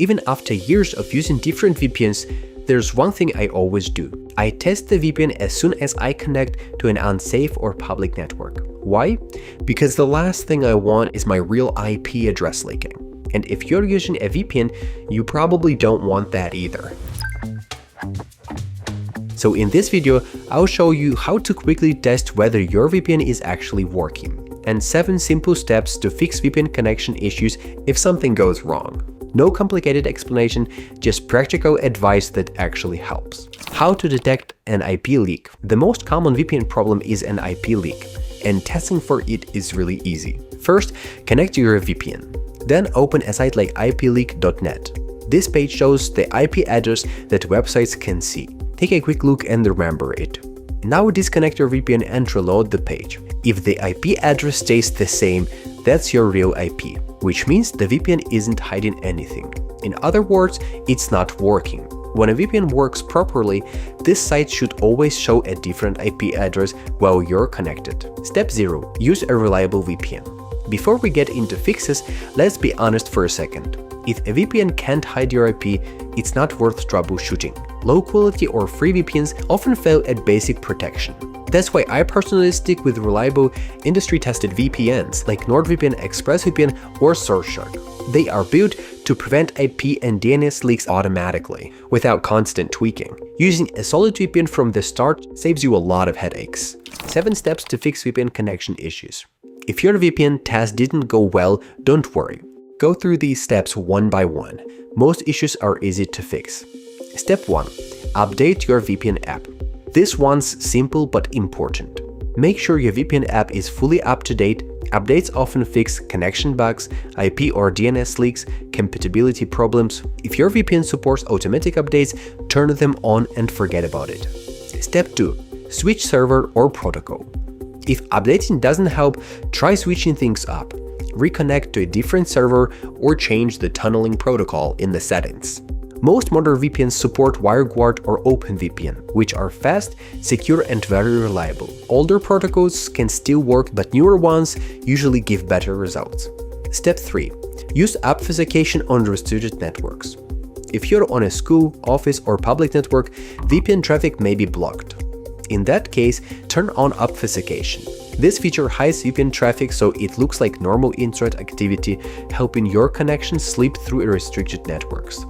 Even after years of using different VPNs, there's one thing I always do. I test the VPN as soon as I connect to an unsafe or public network. Why? Because the last thing I want is my real IP address leaking. And if you're using a VPN, you probably don't want that either. So in this video, I'll show you how to quickly test whether your VPN is actually working, and 7 simple steps to fix VPN connection issues if something goes wrong. No complicated explanation, just practical advice that actually helps. How to detect an IP leak. The most common VPN problem is an IP leak, and testing for it is really easy. First, connect to your VPN. Then open a site like ipleak.net. This page shows the IP address that websites can see. Take a quick look and remember it. Now disconnect your VPN and reload the page. If the IP address stays the same, that's your real IP, which means the VPN isn't hiding anything. In other words, it's not working. When a VPN works properly, this site should always show a different IP address while you're connected. Step 0. Use a reliable VPN. Before we get into fixes, let's be honest for a second. If a VPN can't hide your IP, it's not worth troubleshooting. Low quality or free VPNs often fail at basic protection. That's why I personally stick with reliable, industry-tested VPNs like NordVPN, ExpressVPN, or Surfshark. They are built to prevent IP and DNS leaks automatically, without constant tweaking. Using a solid VPN from the start saves you a lot of headaches. 7 steps to fix VPN connection issues. If your VPN test didn't go well, don't worry. Go through these steps one by one. Most issues are easy to fix. Step 1. Update your VPN app. This one's simple but important. Make sure your VPN app is fully up to date. Updates often fix connection bugs, IP or DNS leaks, compatibility problems. If your VPN supports automatic updates, turn them on and forget about it. Step 2. Switch server or protocol. If updating doesn't help, try switching things up. Reconnect to a different server or change the tunneling protocol in the settings. Most modern VPNs support WireGuard or OpenVPN, which are fast, secure, and very reliable. Older protocols can still work, but newer ones usually give better results. Step 3. Use obfuscation on restricted networks. If you're on a school, office, or public network, VPN traffic may be blocked. In that case, turn on obfuscation. This feature hides VPN traffic so it looks like normal internet activity, helping your connection slip through restricted networks.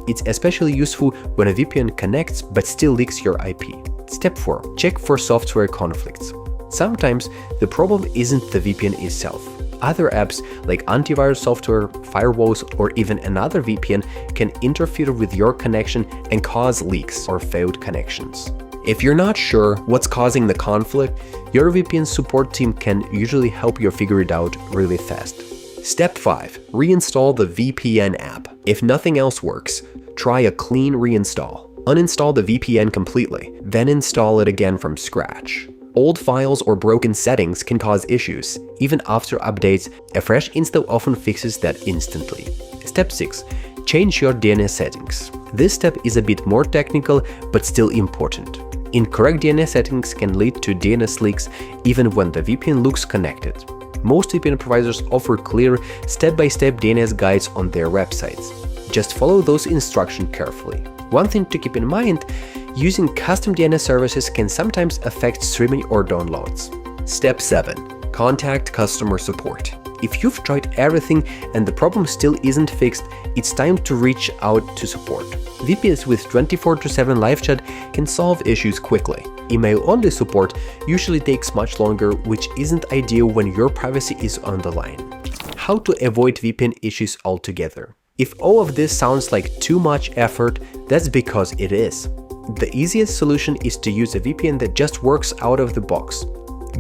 It's especially useful when a VPN connects but still leaks your IP. Step 4. Check for software conflicts. Sometimes the problem isn't the VPN itself. Other apps like antivirus software, firewalls, or even another VPN can interfere with your connection and cause leaks or failed connections. If you're not sure what's causing the conflict, your VPN support team can usually help you figure it out really fast. Step 5. Reinstall the VPN app. If nothing else works, try a clean reinstall. Uninstall the VPN completely, then install it again from scratch. Old files or broken settings can cause issues. Even after updates, a fresh install often fixes that instantly. Step 6. Change your DNS settings. This step is a bit more technical, but still important. Incorrect DNS settings can lead to DNS leaks even when the VPN looks connected. Most VPN providers offer clear, step-by-step DNS guides on their websites. Just follow those instructions carefully. One thing to keep in mind, using custom DNS services can sometimes affect streaming or downloads. Step 7. Contact customer support. If you've tried everything and the problem still isn't fixed, it's time to reach out to support. VPNs with 24/7 live chat can solve issues quickly. Email-only support usually takes much longer, which isn't ideal when your privacy is on the line. How to avoid VPN issues altogether. If all of this sounds like too much effort, that's because it is. The easiest solution is to use a VPN that just works out of the box.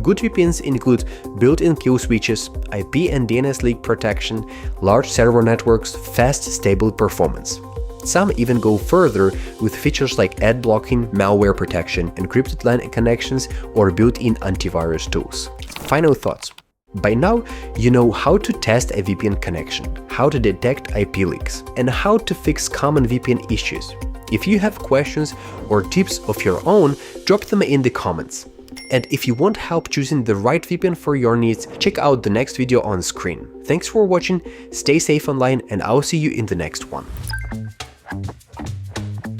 Good VPNs include built-in kill switches, IP and DNS leak protection, large server networks, fast, stable performance. Some even go further with features like ad blocking, malware protection, encrypted LAN connections, or built-in antivirus tools. Final thoughts. By now, you know how to test a VPN connection, how to detect IP leaks, and how to fix common VPN issues. If you have questions or tips of your own, drop them in the comments. And if you want help choosing the right VPN for your needs, check out the next video on screen. Thanks for watching, stay safe online, and I'll see you in the next one.